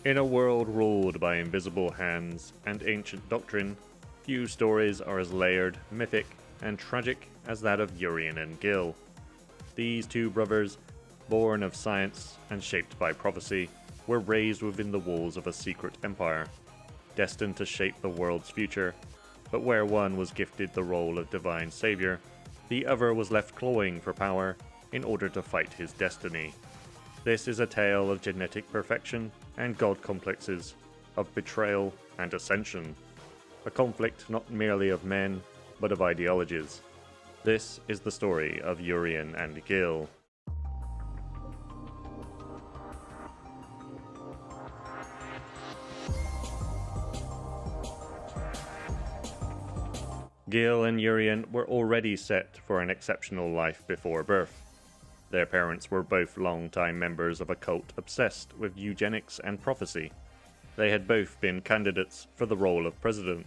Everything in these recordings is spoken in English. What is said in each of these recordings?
In a world ruled by invisible hands and ancient doctrine, few stories are as layered, mythic, and tragic as that of Urien and Gill. These two brothers, born of science and shaped by prophecy, were raised within the walls of a secret empire, destined to shape the world's future, but where one was gifted the role of divine savior, the other was left clawing for power in order to fight his destiny. This is a tale of genetic perfection and god complexes, of betrayal and ascension. A conflict not merely of men, but of ideologies. This is the story of Urien and Gill. Gill and Urien were already set for an exceptional life before birth. Their parents were both long-time members of a cult obsessed with eugenics and prophecy. They had both been candidates for the role of president,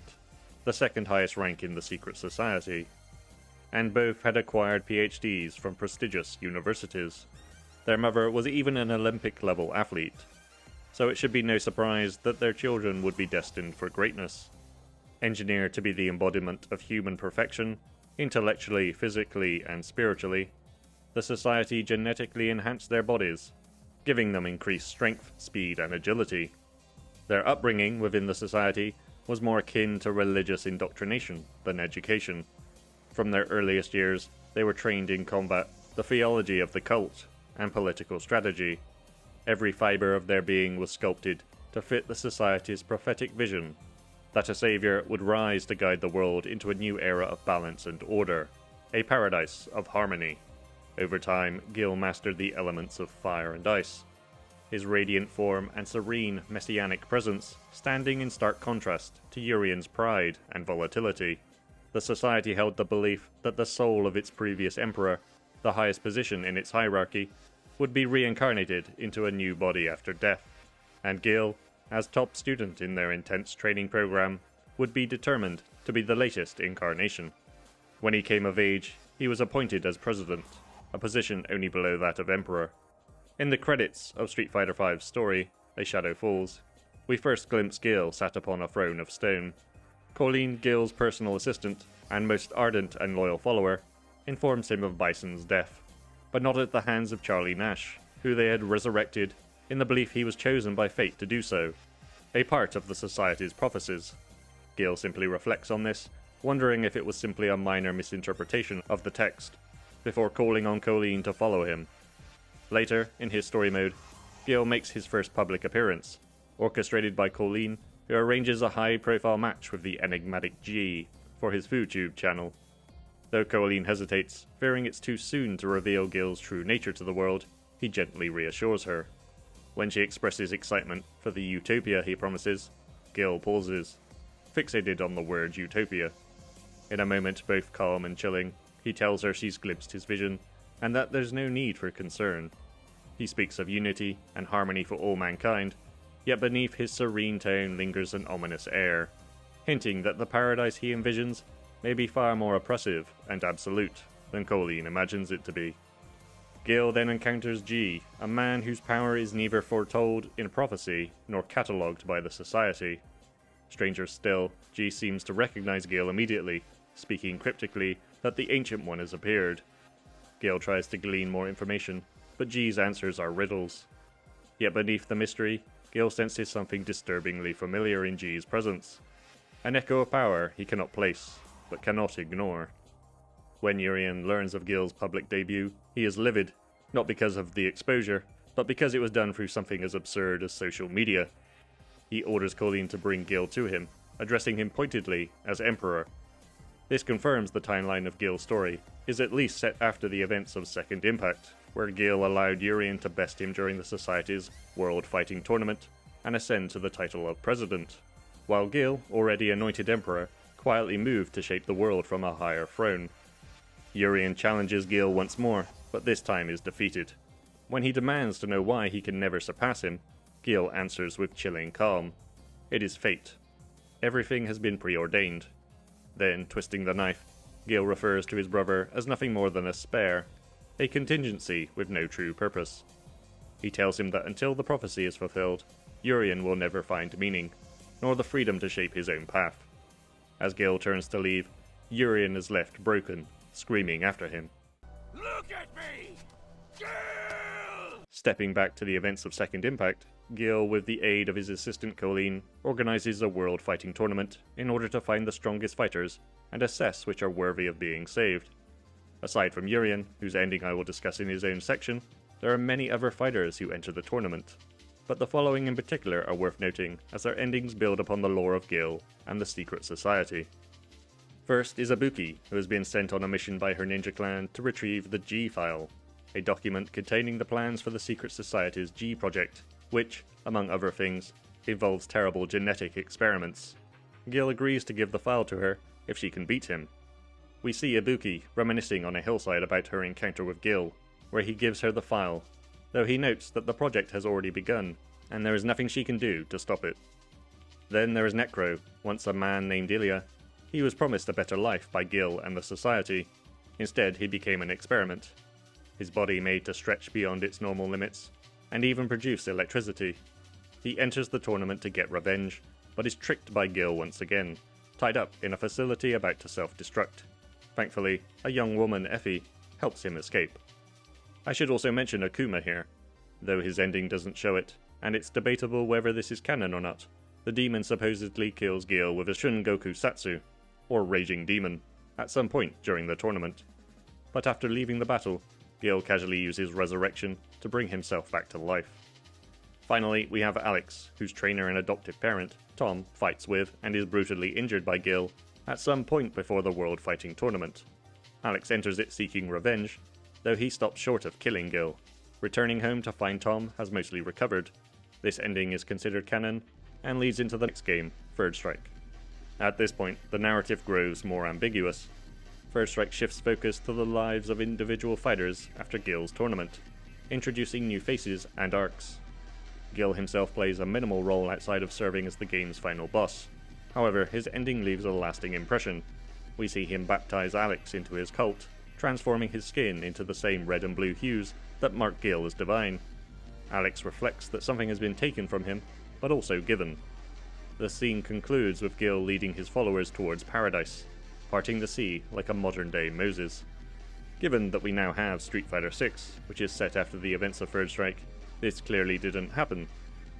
the second highest rank in the secret society, and both had acquired PhDs from prestigious universities. Their mother was even an Olympic-level athlete, so it should be no surprise that their children would be destined for greatness. Engineered to be the embodiment of human perfection, intellectually, physically, and spiritually, the society genetically enhanced their bodies, giving them increased strength, speed, and agility. Their upbringing within the society was more akin to religious indoctrination than education. From their earliest years, they were trained in combat, the theology of the cult, and political strategy. Every fiber of their being was sculpted to fit the society's prophetic vision, that a savior would rise to guide the world into a new era of balance and order, a paradise of harmony. Over time, Gill mastered the elements of fire and ice, his radiant form and serene messianic presence standing in stark contrast to Urien's pride and volatility. The society held the belief that the soul of its previous emperor, the highest position in its hierarchy, would be reincarnated into a new body after death, and Gill, as top student in their intense training program, would be determined to be the latest incarnation. When he came of age, he was appointed as president, a position only below that of emperor. In the credits of Street Fighter V's story, A Shadow Falls, we first glimpse Gill sat upon a throne of stone. Colleen, Gill's personal assistant, and most ardent and loyal follower, informs him of Bison's death, but not at the hands of Charlie Nash, who they had resurrected in the belief he was chosen by fate to do so, a part of the society's prophecies. Gill simply reflects on this, wondering if it was simply a minor misinterpretation of the text, before calling on Colleen to follow him. Later, in his story mode, Gill makes his first public appearance, orchestrated by Colleen, who arranges a high-profile match with the enigmatic G for his FooTube channel. Though Colleen hesitates, fearing it's too soon to reveal Gill's true nature to the world, he gently reassures her. When she expresses excitement for the utopia he promises, Gill pauses, fixated on the word utopia. In a moment both calm and chilling, he tells her she's glimpsed his vision, and that there's no need for concern. He speaks of unity and harmony for all mankind, yet beneath his serene tone lingers an ominous air, hinting that the paradise he envisions may be far more oppressive and absolute than Colleen imagines it to be. Gill then encounters G, a man whose power is neither foretold in prophecy nor catalogued by the society. Stranger still, G seems to recognize Gill immediately, speaking cryptically that the Ancient One has appeared. Gill tries to glean more information, but G's answers are riddles. Yet beneath the mystery, Gill senses something disturbingly familiar in G's presence. An echo of power he cannot place, but cannot ignore. When Urien learns of Gill's public debut, he is livid, not because of the exposure, but because it was done through something as absurd as social media. He orders Colleen to bring Gill to him, addressing him pointedly as Emperor. This confirms the timeline of Gill's story is at least set after the events of Second Impact, where Gill allowed Urien to best him during the Society's World Fighting Tournament and ascend to the title of President, while Gill, already anointed Emperor, quietly moved to shape the world from a higher throne. Urien challenges Gill once more, but this time is defeated. When he demands to know why he can never surpass him, Gill answers with chilling calm. It is fate. Everything has been preordained. Then, twisting the knife, Gill refers to his brother as nothing more than a spare, a contingency with no true purpose. He tells him that until the prophecy is fulfilled, Urien will never find meaning, nor the freedom to shape his own path. As Gill turns to leave, Urien is left broken, screaming after him. Look at me! Gill! Stepping back to the events of Second Impact, Gill, with the aid of his assistant Colleen, organizes a world fighting tournament in order to find the strongest fighters and assess which are worthy of being saved. Aside from Urien, whose ending I will discuss in his own section, there are many other fighters who enter the tournament, but the following in particular are worth noting as their endings build upon the lore of Gill and the secret society. First is Ibuki, who has been sent on a mission by her ninja clan to retrieve the G file, a document containing the plans for the secret society's G project, which, among other things, involves terrible genetic experiments. Gill agrees to give the file to her if she can beat him. We see Ibuki reminiscing on a hillside about her encounter with Gill, where he gives her the file, though he notes that the project has already begun, and there is nothing she can do to stop it. Then there is Necro, once a man named Ilya. He was promised a better life by Gill and the Society. Instead, he became an experiment. His body made to stretch beyond its normal limits, and even produce electricity. He enters the tournament to get revenge, but is tricked by Gill once again, tied up in a facility about to self-destruct. Thankfully, a young woman, Effie, helps him escape. I should also mention Akuma here, though his ending doesn't show it, and it's debatable whether this is canon or not. The demon supposedly kills Gill with a Shungoku Satsu, or Raging Demon, at some point during the tournament. But after leaving the battle, Gill casually uses resurrection to bring himself back to life. Finally, we have Alex, whose trainer and adoptive parent, Tom, fights with and is brutally injured by Gill at some point before the World Fighting Tournament. Alex enters it seeking revenge, though he stops short of killing Gill, returning home to find Tom has mostly recovered. This ending is considered canon, and leads into the next game, Third Strike. At this point, the narrative grows more ambiguous. Third Strike shifts focus to the lives of individual fighters after Gill's tournament, introducing new faces and arcs. Gill himself plays a minimal role outside of serving as the game's final boss. However, his ending leaves a lasting impression. We see him baptize Alex into his cult, transforming his skin into the same red and blue hues that mark Gill as divine. Alex reflects that something has been taken from him, but also given. The scene concludes with Gill leading his followers towards paradise, parting the sea like a modern-day Moses. Given that we now have Street Fighter VI, which is set after the events of Third Strike, this clearly didn't happen,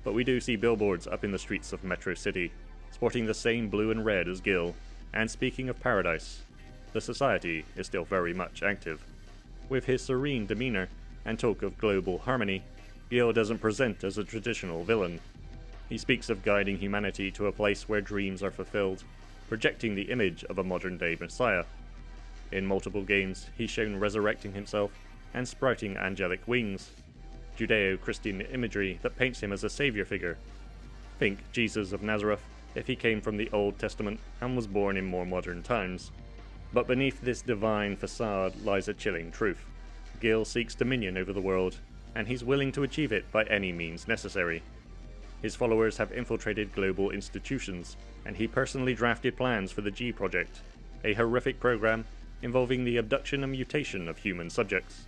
but we do see billboards up in the streets of Metro City, sporting the same blue and red as Gill, and speaking of paradise, the society is still very much active. With his serene demeanor and talk of global harmony, Gill doesn't present as a traditional villain. He speaks of guiding humanity to a place where dreams are fulfilled, projecting the image of a modern-day messiah. In multiple games, he's shown resurrecting himself and sprouting angelic wings, Judeo-Christian imagery that paints him as a savior figure. Think Jesus of Nazareth if he came from the Old Testament and was born in more modern times. But beneath this divine facade lies a chilling truth. Gill seeks dominion over the world, and he's willing to achieve it by any means necessary. His followers have infiltrated global institutions, and he personally drafted plans for the G Project, a horrific program involving the abduction and mutation of human subjects.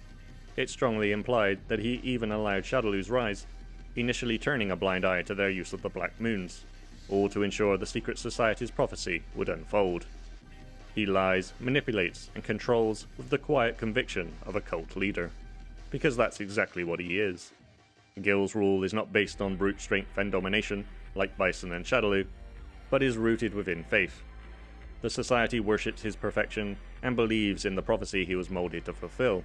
It's strongly implied that he even allowed Shadowloo's rise, initially turning a blind eye to their use of the Black Moons, all to ensure the secret society's prophecy would unfold. He lies, manipulates, and controls with the quiet conviction of a cult leader, because that's exactly what he is. Gill's rule is not based on brute strength and domination, like Bison and Shadowloo, but is rooted within faith. The society worships his perfection and believes in the prophecy he was molded to fulfill.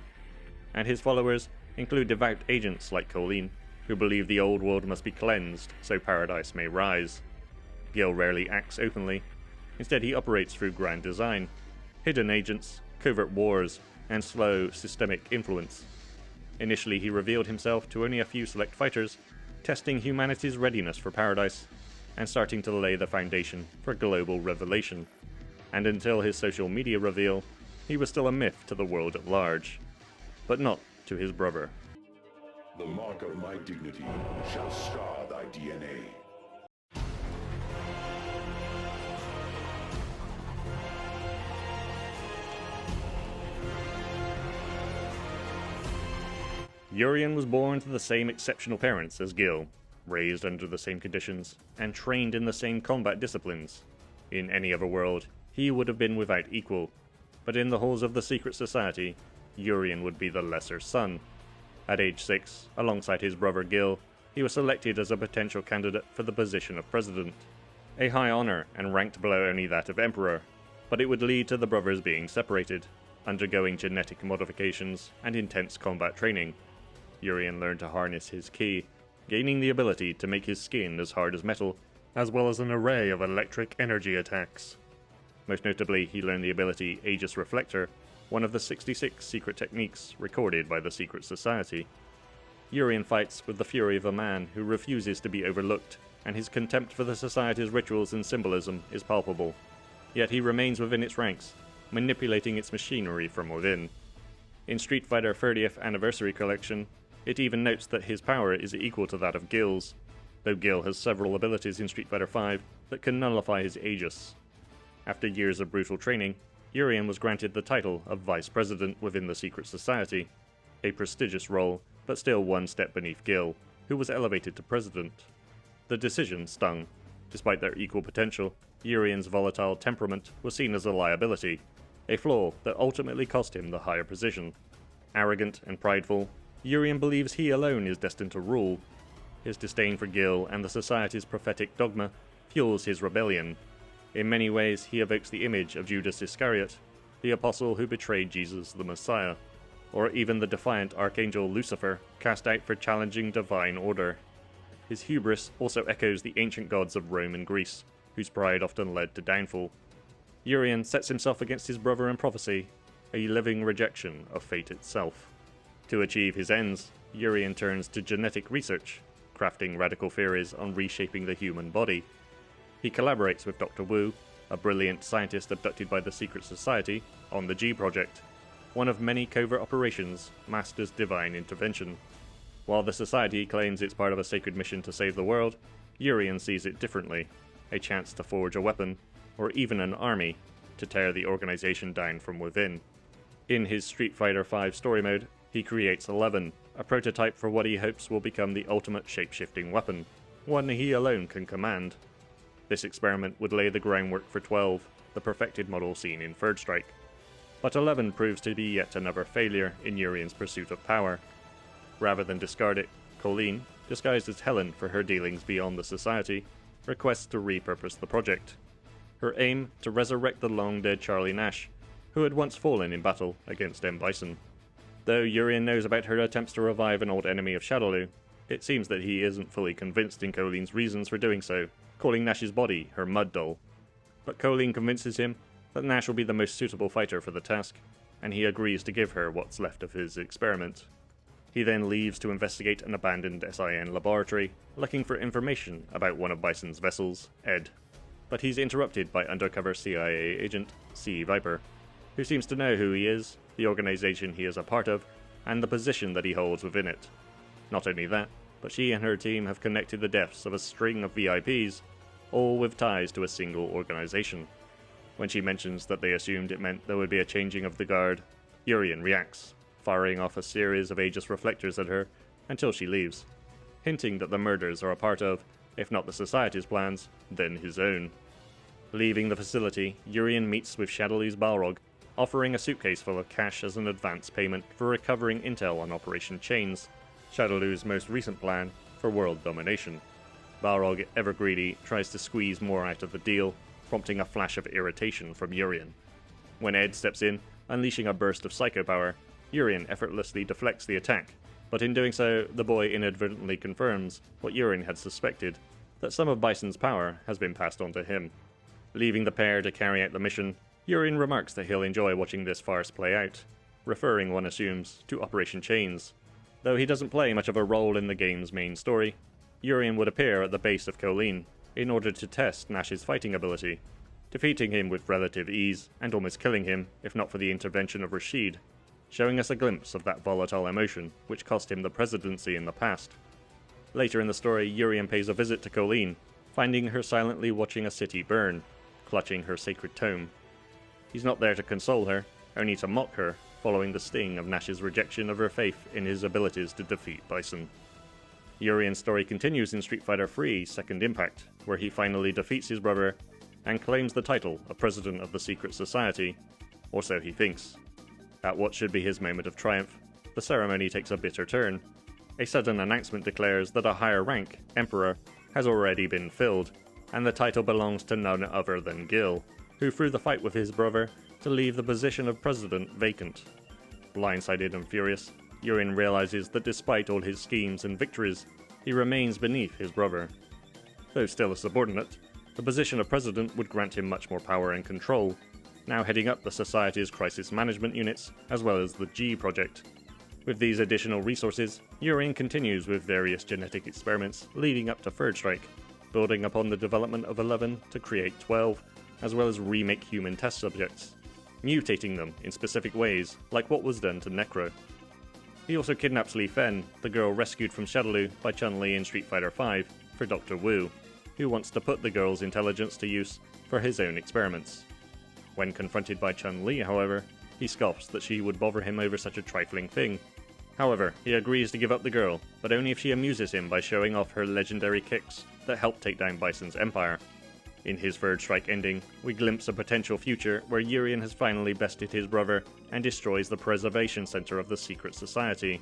And his followers include devout agents like Colleen, who believe the old world must be cleansed so paradise may rise. Gill rarely acts openly. Instead, he operates through grand design, hidden agents, covert wars, and slow, systemic influence. Initially, he revealed himself to only a few select fighters, testing humanity's readiness for paradise, and starting to lay the foundation for global revelation. And until his social media reveal, he was still a myth to the world at large, but not to his brother. The mark of my dignity shall scar thy DNA. Urien was born to the same exceptional parents as Gill. raised under the same conditions, and trained in the same combat disciplines. In any other world, he would have been without equal, but in the halls of the secret society, Urien would be the lesser son. At age 6, alongside his brother Gill, he was selected as a potential candidate for the position of president, a high honor and ranked below only that of emperor, but it would lead to the brothers being separated, undergoing genetic modifications and intense combat training. Urien learned to harness his ki, gaining the ability to make his skin as hard as metal, as well as an array of electric energy attacks. Most notably, he learned the ability Aegis Reflector, one of the 66 secret techniques recorded by the secret society. Urien fights with the fury of a man who refuses to be overlooked, and his contempt for the society's rituals and symbolism is palpable. Yet he remains within its ranks, manipulating its machinery from within. In Street Fighter 30th Anniversary Collection, it even notes that his power is equal to that of Gill's, though Gill has several abilities in Street Fighter V that can nullify his Aegis. After years of brutal training, Urien was granted the title of Vice President within the Secret Society, a prestigious role, but still one step beneath Gill, who was elevated to President. The decision stung. Despite their equal potential, Urien's volatile temperament was seen as a liability, a flaw that ultimately cost him the higher position. Arrogant and prideful, Urien believes he alone is destined to rule. His disdain for Gill and the Society's prophetic dogma fuels his rebellion. In many ways, he evokes the image of Judas Iscariot, the apostle who betrayed Jesus the Messiah, or even the defiant archangel Lucifer, cast out for challenging divine order. His hubris also echoes the ancient gods of Rome and Greece, whose pride often led to downfall. Urien sets himself against his brother in prophecy, a living rejection of fate itself. To achieve his ends, Urien turns to genetic research, crafting radical theories on reshaping the human body. He collaborates with Dr. Wu, a brilliant scientist abducted by the secret society, on the G Project, one of many covert operations masked as divine intervention. While the society claims it's part of a sacred mission to save the world, Urien sees it differently, a chance to forge a weapon, or even an army, to tear the organization down from within. In his Street Fighter V story mode, he creates 11, a prototype for what he hopes will become the ultimate shape-shifting weapon, one he alone can command. This experiment would lay the groundwork for 12, the perfected model seen in Third Strike. But 11 proves to be yet another failure in Urien's pursuit of power. Rather than discard it, Colleen, disguised as Helen for her dealings beyond the society, requests to repurpose the project. Her aim to resurrect the long-dead Charlie Nash, who had once fallen in battle against M. Bison. Though Urien knows about her attempts to revive an old enemy of Shadowloo, it seems that he isn't fully convinced in Colleen's reasons for doing so, calling Nash's body her mud doll. But Colleen convinces him that Nash will be the most suitable fighter for the task, and he agrees to give her what's left of his experiment. He then leaves to investigate an abandoned SIN laboratory, looking for information about one of Bison's vessels, Ed. But he's interrupted by undercover CIA agent C. Viper, who seems to know who he is, the organization he is a part of, and the position that he holds within it. Not only that, but she and her team have connected the deaths of a string of VIPs, all with ties to a single organization. When she mentions that they assumed it meant there would be a changing of the guard, Urien reacts, firing off a series of Aegis reflectors at her until she leaves, hinting that the murders are a part of, if not the Society's plans, then his own. Leaving the facility, Urien meets with Shadowloo's Balrog, offering a suitcase full of cash as an advance payment for recovering intel on Operation Chains, Shadowloo's most recent plan for world domination. Balrog, ever greedy, tries to squeeze more out of the deal, prompting a flash of irritation from Urien. When Ed steps in, unleashing a burst of psycho power, Urien effortlessly deflects the attack, but in doing so, the boy inadvertently confirms what Urien had suspected, that some of Bison's power has been passed on to him. Leaving the pair to carry out the mission, Urien remarks that he'll enjoy watching this farce play out, referring, one assumes, to Operation Chains. Though he doesn't play much of a role in the game's main story, Urien would appear at the base of Colleen in order to test Nash's fighting ability, defeating him with relative ease and almost killing him if not for the intervention of Rashid, showing us a glimpse of that volatile emotion which cost him the presidency in the past. Later in the story, Urien pays a visit to Colleen, finding her silently watching a city burn, clutching her sacred tome. He's not there to console her, only to mock her, following the sting of Nash's rejection of her faith in his abilities to defeat Bison. Urien's story continues in Street Fighter III Second Impact, where he finally defeats his brother and claims the title of President of the Secret Society, or so he thinks. At what should be his moment of triumph, the ceremony takes a bitter turn. A sudden announcement declares that a higher rank, Emperor, has already been filled, and the title belongs to none other than Gill, who threw the fight with his brother to leave the position of President vacant. Blindsided and furious, Urien realizes that despite all his schemes and victories, he remains beneath his brother. Though still a subordinate, the position of President would grant him much more power and control, now heading up the Society's crisis management units, as well as the G Project. With these additional resources, Urien continues with various genetic experiments leading up to Third Strike, building upon the development of 11 to create 12, as well as remake human test subjects, mutating them in specific ways, like what was done to Necro. He also kidnaps Li Fen, the girl rescued from Shadaloo by Chun-Li in Street Fighter V, for Dr. Wu, who wants to put the girl's intelligence to use for his own experiments. When confronted by Chun-Li, however, he scoffs that she would bother him over such a trifling thing. However, he agrees to give up the girl, but only if she amuses him by showing off her legendary kicks that help take down Bison's empire. In his Third Strike ending, we glimpse a potential future where Urien has finally bested his brother and destroys the Preservation Center of the Secret Society,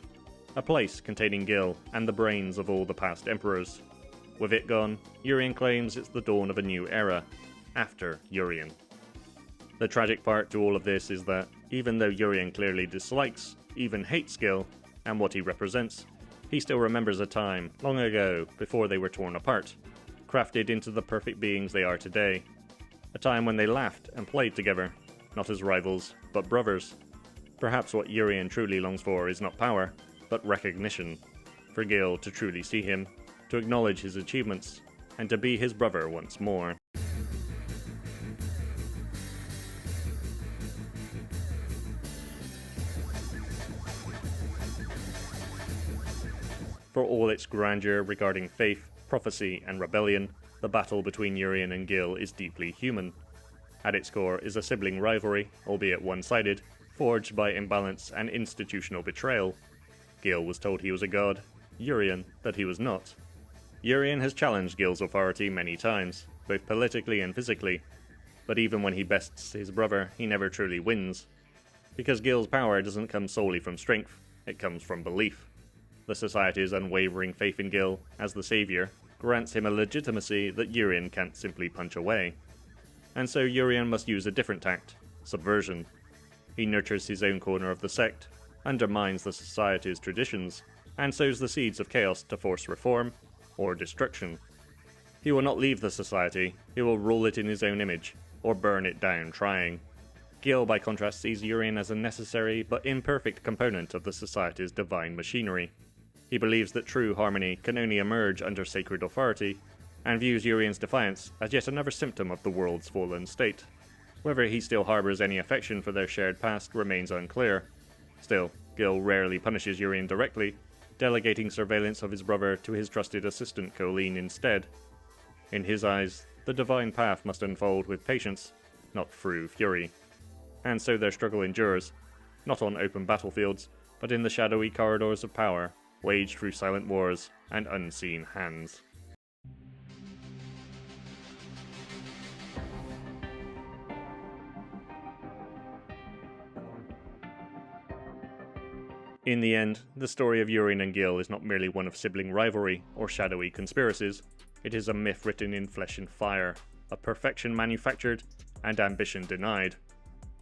a place containing Gill and the brains of all the past emperors. With it gone, Urien claims it's the dawn of a new era, after Urien. The tragic part to all of this is that, even though Urien clearly dislikes, even hates Gill, and what he represents, he still remembers a time, long ago, before they were torn apart, crafted into the perfect beings they are today. A time when they laughed and played together, not as rivals, but brothers. Perhaps what Urien truly longs for is not power, but recognition. For Gill to truly see him, to acknowledge his achievements, and to be his brother once more. For all its grandeur regarding faith, prophecy, and rebellion, the battle between Urien and Gill is deeply human. At its core is a sibling rivalry, albeit one-sided, forged by imbalance and institutional betrayal. Gill was told he was a god, Urien that he was not. Urien has challenged Gill's authority many times, both politically and physically, but even when he bests his brother, he never truly wins. Because Gill's power doesn't come solely from strength, it comes from belief. The Society's unwavering faith in Gill, as the Saviour, grants him a legitimacy that Urien can't simply punch away. And so Urien must use a different tact, subversion. He nurtures his own corner of the sect, undermines the Society's traditions, and sows the seeds of chaos to force reform, or destruction. He will not leave the Society, he will rule it in his own image, or burn it down trying. Gill, by contrast, sees Urien as a necessary but imperfect component of the Society's divine machinery. He believes that true harmony can only emerge under sacred authority, and views Urien's defiance as yet another symptom of the world's fallen state. Whether he still harbors any affection for their shared past remains unclear. Still, Gill rarely punishes Urien directly, delegating surveillance of his brother to his trusted assistant Colleen instead. In his eyes, the divine path must unfold with patience, not through fury. And so their struggle endures, not on open battlefields, but in the shadowy corridors of power, waged through silent wars and unseen hands. In the end, the story of Urien and Gill is not merely one of sibling rivalry or shadowy conspiracies. It is a myth written in flesh and fire, of perfection manufactured and ambition denied.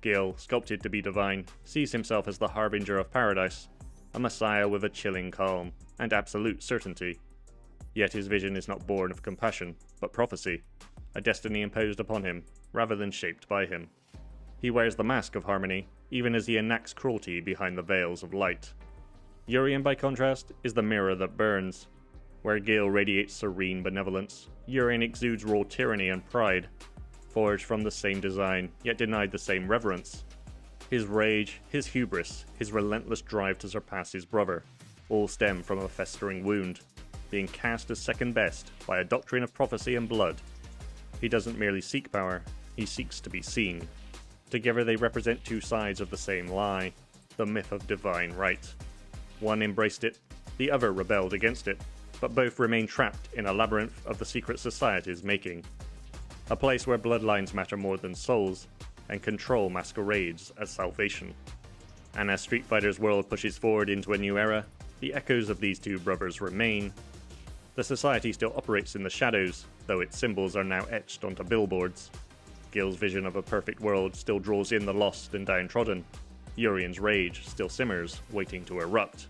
Gill, sculpted to be divine, sees himself as the harbinger of paradise, a messiah with a chilling calm and absolute certainty. Yet his vision is not born of compassion, but prophecy, a destiny imposed upon him rather than shaped by him. He wears the mask of harmony, even as he enacts cruelty behind the veils of light. Urien, by contrast, is the mirror that burns. Where Gill radiates serene benevolence, Urien exudes raw tyranny and pride, forged from the same design, yet denied the same reverence. His rage, his hubris, his relentless drive to surpass his brother, all stem from a festering wound, being cast as second best by a doctrine of prophecy and blood. He doesn't merely seek power, he seeks to be seen. Together they represent two sides of the same lie, the myth of divine right. One embraced it, the other rebelled against it. but both remain trapped in a labyrinth of the secret society's making. A place where bloodlines matter more than souls, and control masquerades as salvation. And as Street Fighter's world pushes forward into a new era, the echoes of these two brothers remain. The society still operates in the shadows, though its symbols are now etched onto billboards. Gill's vision of a perfect world still draws in the lost and downtrodden. Urien's rage still simmers, waiting to erupt.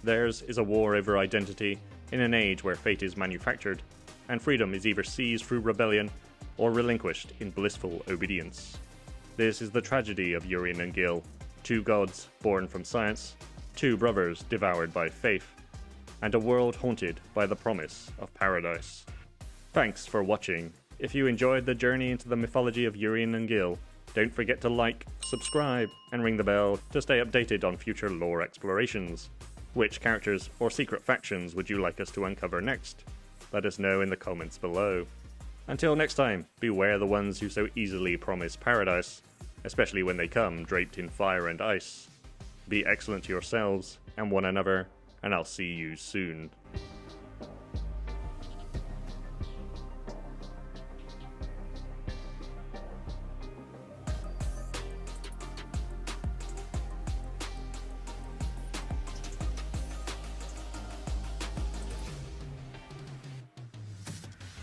Theirs is a war over identity in an age where fate is manufactured, and freedom is either seized through rebellion or relinquished in blissful obedience. This is the tragedy of Urien and Gill, two gods born from science, two brothers devoured by faith, and a world haunted by the promise of paradise. Thanks for watching. If you enjoyed the journey into the mythology of Urien and Gill, don't forget to like, subscribe, and ring the bell to stay updated on future lore explorations. Which characters or secret factions would you like us to uncover next? Let us know in the comments below. Until next time, beware the ones who so easily promise paradise, especially when they come draped in fire and ice. Be excellent to yourselves and one another, and I'll see you soon.